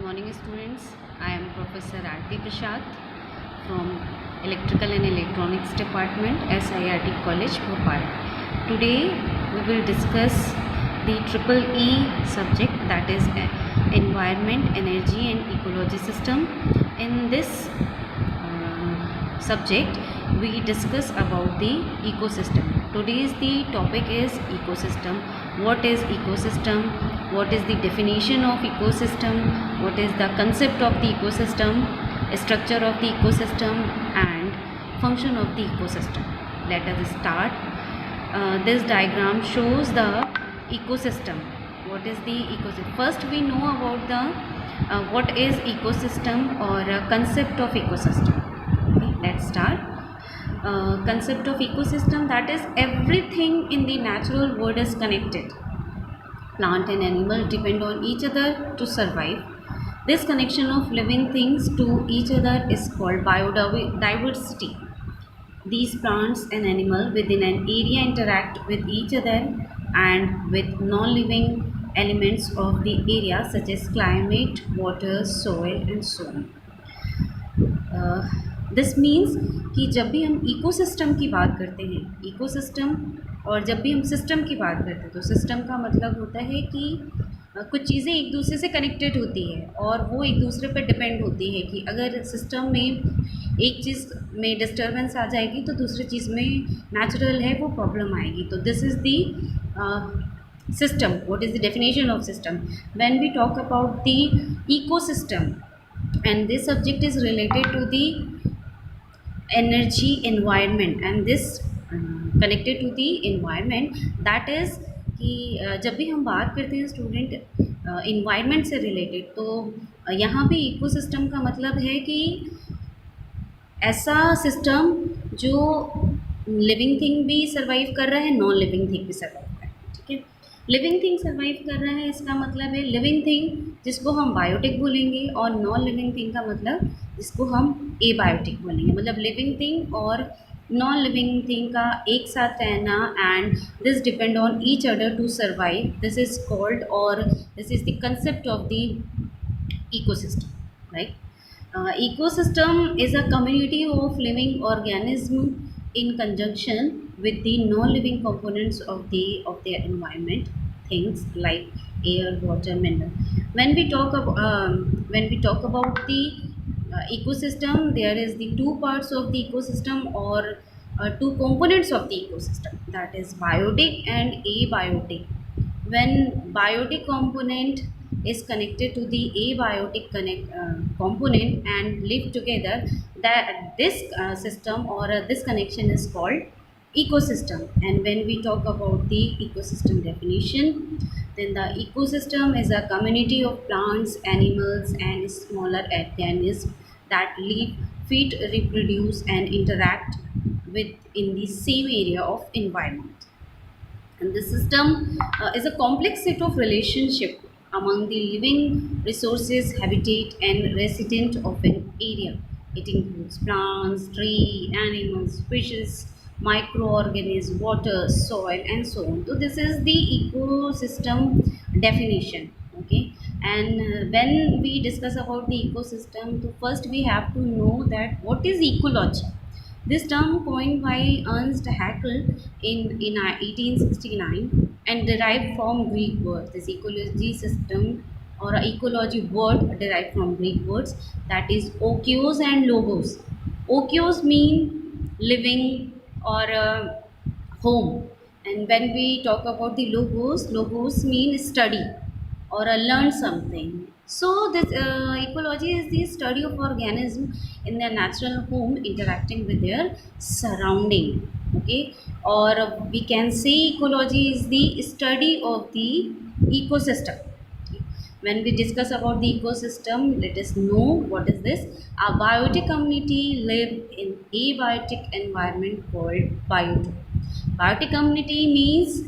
Good morning, students. I am Professor R.T. Prashad from Electrical and Electronics Department, SIRT College, Bhopal. Today, we will discuss the triple E subject, that is Environment, Energy and Ecology System. In this subject, we discuss about the ecosystem. Today's the topic is ecosystem. What is ecosystem? What is the definition of ecosystem? What is the concept of the ecosystem, structure of the ecosystem and function of the ecosystem? Let us start. This diagram shows the ecosystem. What is the ecosystem? First we know about the what is ecosystem or concept of ecosystem. Okay, let's start. Concept of ecosystem, that is everything in the natural world is connected. Plant and animal depend on each other to survive. This connection of living things to each other is called biodiversity. These plants and animals within an area interact with each other and with non-living elements of the area such as climate, water, soil and so on. This means कि जब भी हम ecosystem की बात करते हैं, ecosystem और जब भी हम सिस्टम की बात करते हैं, तो सिस्टम का मतलब होता है कि कुछ चीज़ें एक दूसरे से कनेक्टेड होती है और वो एक दूसरे पर डिपेंड होती है कि अगर सिस्टम में एक चीज़ में डिस्टर्बेंस आ जाएगी तो दूसरी चीज़ में नेचुरल है वो प्रॉब्लम आएगी. तो this is the system. What is the definition of system? When we talk about the ecosystem, and this subject is related to the energy environment, and this connected to the environment, that is कि जब भी हम बात करते हैं student environment से related, तो यहाँ पे इकोसिस्टम का मतलब है कि ऐसा सिस्टम जो लिविंग थिंग भी सर्वाइव कर रहा है, नॉन लिविंग थिंग भी सर्वाइव कर रहा है. ठीक है, लिविंग थिंग सर्वाइव कर रहा है इसका मतलब है लिविंग थिंग जिसको हम बायोटिक बोलेंगे, और नॉन लिविंग थिंग का मतलब जिसको हम एबायोटिक बोलेंगे. मतलब लिविंग थिंग और नॉन लिविंग थिंग का एक साथ रहना, and this depend on each other to survive. This is called, और this is the concept of the ecosystem, right? Ecosystem is a community of living organism in conjunction with the non-living components of their environment, things like air, water, mineral. When we talk about the ecosystem, there is the two parts of the ecosystem, or two components of the ecosystem, that is biotic and abiotic. When biotic component is connected to the abiotic component and live together, that this system or this connection is called ecosystem. And when we talk about the ecosystem definition, then the ecosystem is a community of plants, animals and smaller organisms that live, feed, reproduce and interact with in the same area of environment. And the system is a complex set of relationship among the living resources, habitat and resident of an area. It includes plants, tree, animals, fishes, microorganisms, water, soil and so on. So this is the ecosystem definition. Okay, and when we discuss about the ecosystem, so first we have to know that what is ecology. This term coined by Ernst Haeckel in 1869 and derived from Greek words. This ecology system or ecology word derived from Greek words, that is okios and logos. Okios mean living or home, and when we talk about the logos, logos mean study or learn something. So this ecology is the study of organism in their natural home interacting with their surrounding. Okay, or we can say ecology is the study of the ecosystem. When we discuss about the ecosystem, let us know what is this. A biotic community live in abiotic environment called biotic. Biotic community means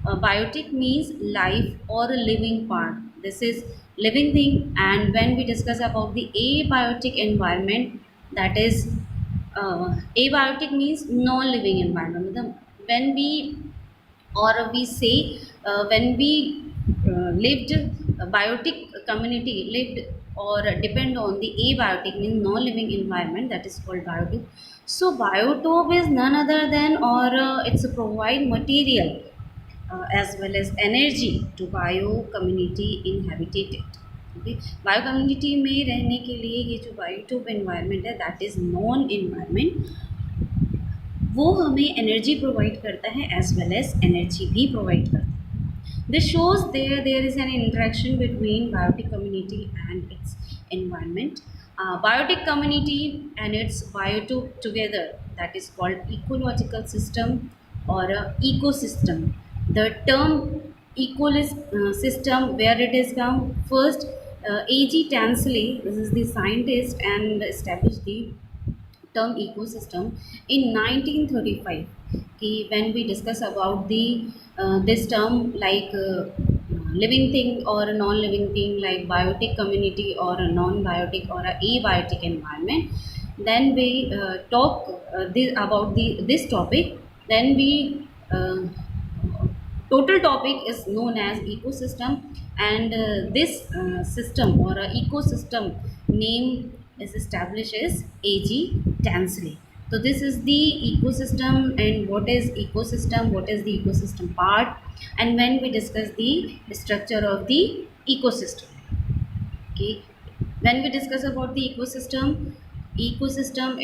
biotic means life or a living part. This is living thing. And when we discuss about the abiotic environment, that is abiotic means non-living environment. When we, or we say when we lived biotic community lived or depend on the abiotic means non-living environment, that is called biotope. So biotope is none other than or it's a provide material as well as energy to bio community inhabited. Okay, bio community में रहने के लिए ये जो biotope environment है that is non environment, वो हमें energy provide करता है एज वेल एज एनर्जी भी प्रोवाइड करता है. This shows there is an interaction between biotic community and its environment. Biotic community and its biotope together, that is called ecological system or a ecosystem. The term ecosystem where it is come first, A.G. Tansley, this is the scientist and established the term ecosystem in 1935. कि when we discuss about the this term like living thing or a non-living thing like biotic community or a non-biotic or a abiotic environment, then we talk about this topic. Then we uh, total topic is known as ecosystem, and this system or a ecosystem name is established as A.G. Tansley. So this is the ecosystem, and what is ecosystem, what is the ecosystem part, and when we discuss the structure of the ecosystem. Okay, when we discuss about the ecosystem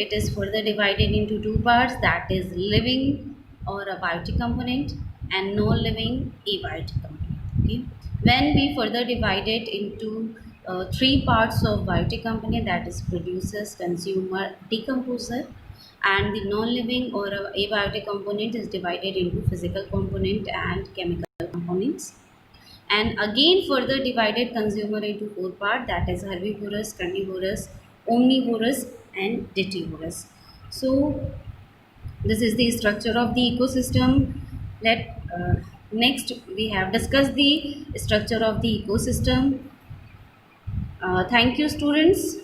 it is further divided into two parts, that is living or a biotic component and non-living abiotic component. Okay, when we further divide it into three parts of biotic component, that is producers, consumer, decomposer, and the non-living or abiotic component is divided into physical component and chemical components, and again further divided consumer into four parts, that is herbivorous, carnivorous, omnivorous, and deciduous. So this is the structure of the ecosystem. Let next we have discussed the structure of the ecosystem. Thank you, students.